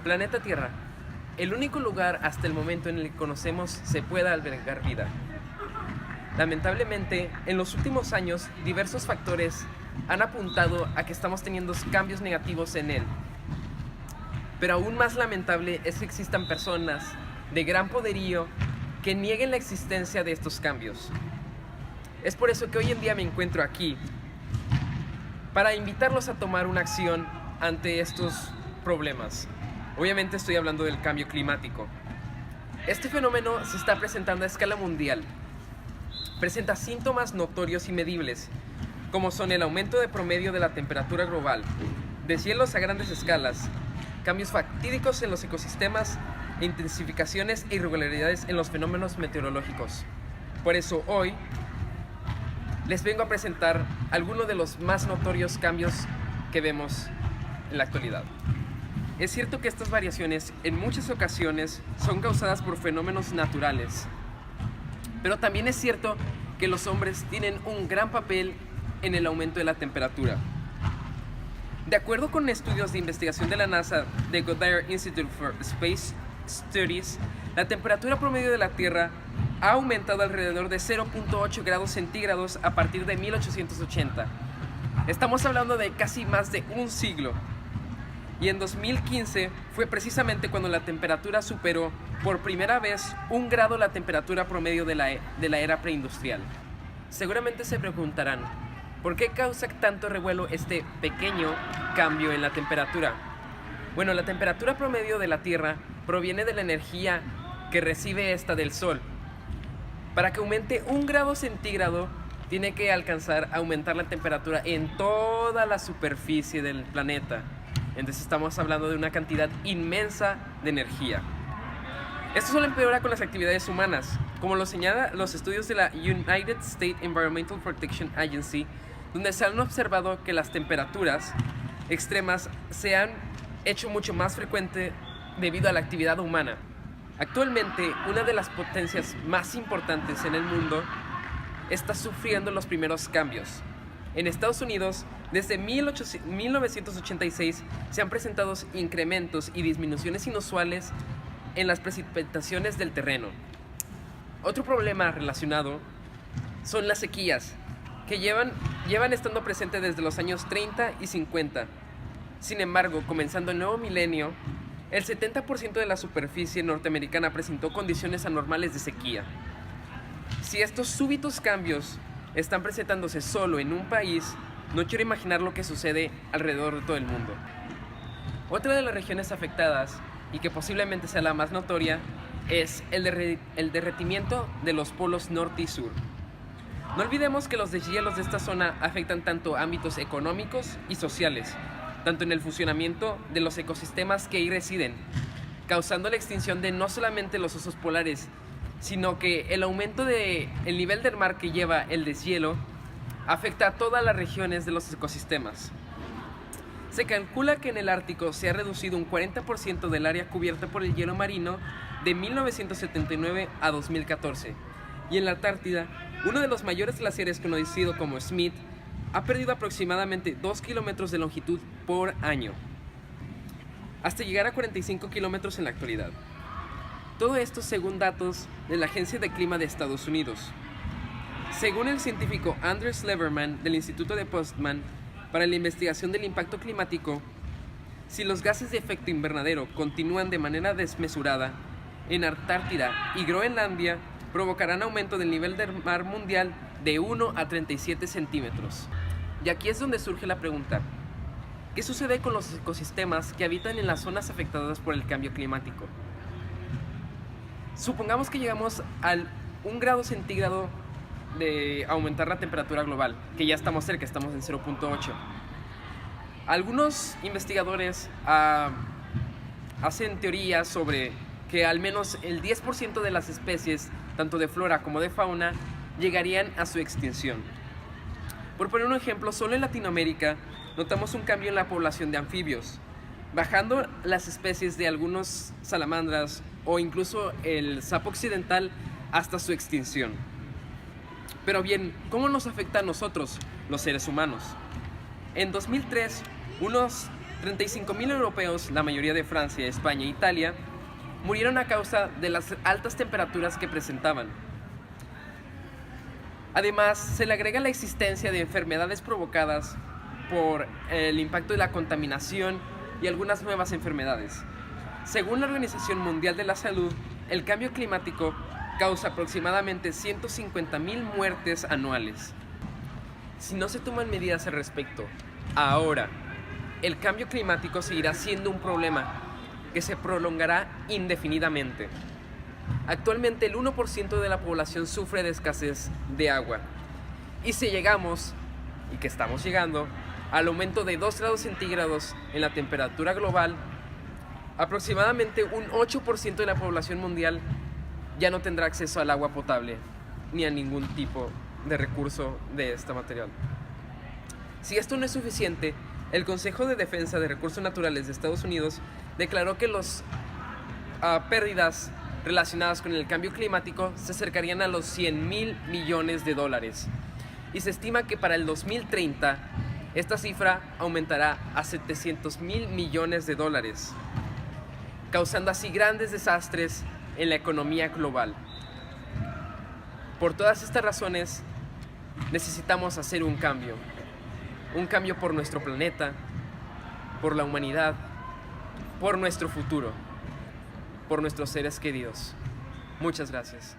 Planeta Tierra, el único lugar hasta el momento en el que conocemos se pueda albergar vida. Lamentablemente, en los últimos años, diversos factores han apuntado a que estamos teniendo cambios negativos en él. Pero aún más lamentable es que existan personas de gran poderío que nieguen la existencia de estos cambios. Es por eso que hoy en día me encuentro aquí, para invitarlos a tomar una acción ante estos problemas. Obviamente estoy hablando del cambio climático. Este fenómeno se está presentando a escala mundial. Presenta síntomas notorios y medibles, como son el aumento de promedio de la temperatura global, deshielos a grandes escalas, cambios fatídicos en los ecosistemas e intensificaciones e irregularidades en los fenómenos meteorológicos. Por eso hoy les vengo a presentar algunos de los más notorios cambios que vemos en la actualidad. Es cierto que estas variaciones en muchas ocasiones son causadas por fenómenos naturales, pero también es cierto que los hombres tienen un gran papel en el aumento de la temperatura. De acuerdo con estudios de investigación de la NASA, de Goddard Institute for Space Studies, la temperatura promedio de la Tierra ha aumentado alrededor de 0.8 grados centígrados a partir de 1880. Estamos hablando de casi más de un siglo. Y en 2015 fue precisamente cuando la temperatura superó por primera vez 1 grado la temperatura promedio de la era preindustrial. Seguramente se preguntarán, ¿por qué causa tanto revuelo este pequeño cambio en la temperatura? Bueno, la temperatura promedio de la Tierra proviene de la energía que recibe esta del Sol. Para que aumente 1 grado centígrado, tiene que alcanzar a aumentar la temperatura en toda la superficie del planeta. Entonces estamos hablando de una cantidad inmensa de energía. Esto solo empeora con las actividades humanas, como lo señalan los estudios de la United States Environmental Protection Agency, donde se han observado que las temperaturas extremas se han hecho mucho más frecuentes debido a la actividad humana. Actualmente, una de las potencias más importantes en el mundo está sufriendo los primeros cambios. En Estados Unidos, desde 1986 se han presentado incrementos y disminuciones inusuales en las precipitaciones del terreno. Otro problema relacionado son las sequías, que llevan estando presentes desde los años 30 y 50. Sin embargo, comenzando el nuevo milenio, el 70% de la superficie norteamericana presentó condiciones anormales de sequía. Si estos súbitos cambios están presentándose solo en un país, no quiero imaginar lo que sucede alrededor de todo el mundo. Otra de las regiones afectadas, y que posiblemente sea la más notoria, es el derretimiento de los polos norte y sur. No olvidemos que los deshielos de esta zona afectan tanto ámbitos económicos y sociales, tanto en el funcionamiento de los ecosistemas que ahí residen, causando la extinción de no solamente los osos polares, sino que el aumento del nivel del mar que lleva el deshielo afecta a todas las regiones de los ecosistemas. Se calcula que en el Ártico se ha reducido un 40% del área cubierta por el hielo marino de 1979 a 2014, y en la Antártida, uno de los mayores glaciares conocido como Smith, ha perdido aproximadamente 2 kilómetros de longitud por año, hasta llegar a 45 kilómetros en la actualidad. Todo esto según datos de la Agencia de Clima de Estados Unidos. Según el científico Anders Leverman del Instituto de Potsdam para la investigación del impacto climático, si los gases de efecto invernadero continúan de manera desmesurada, en Antártida y Groenlandia provocarán aumento del nivel del mar mundial de 1 a 37 centímetros. Y aquí es donde surge la pregunta: ¿qué sucede con los ecosistemas que habitan en las zonas afectadas por el cambio climático? Supongamos que llegamos al 1 grado centígrado de aumentar la temperatura global, que ya estamos cerca, estamos en 0.8. Algunos investigadores hacen teorías sobre que al menos el 10% de las especies, tanto de flora como de fauna, llegarían a su extinción. Por poner un ejemplo, solo en Latinoamérica notamos un cambio en la población de anfibios, bajando las especies de algunos salamandras o incluso el sapo occidental hasta su extinción. Pero bien, ¿cómo nos afecta a nosotros, los seres humanos? En 2003, unos 35.000 europeos, la mayoría de Francia, España e Italia, murieron a causa de las altas temperaturas que presentaban. Además, se le agrega la existencia de enfermedades provocadas por el impacto de la contaminación y algunas nuevas enfermedades. Según la Organización Mundial de la Salud, el cambio climático causa aproximadamente 150.000 muertes anuales. Si no se toman medidas al respecto, ahora, el cambio climático seguirá siendo un problema que se prolongará indefinidamente. Actualmente el 1% de la población sufre de escasez de agua. Y si llegamos, y que estamos llegando, al aumento de 2 grados centígrados en la temperatura global, aproximadamente un 8% de la población mundial ya no tendrá acceso al agua potable ni a ningún tipo de recurso de este material. Si esto no es suficiente, el Consejo de Defensa de Recursos Naturales de Estados Unidos declaró que las pérdidas relacionadas con el cambio climático se acercarían a los 100.000 millones de dólares. Y se estima que para el 2030 esta cifra aumentará a 700.000 millones de dólares, causando así grandes desastres en la economía global. Por todas estas razones, necesitamos hacer un cambio por nuestro planeta, por la humanidad, por nuestro futuro, por nuestros seres queridos. Muchas gracias.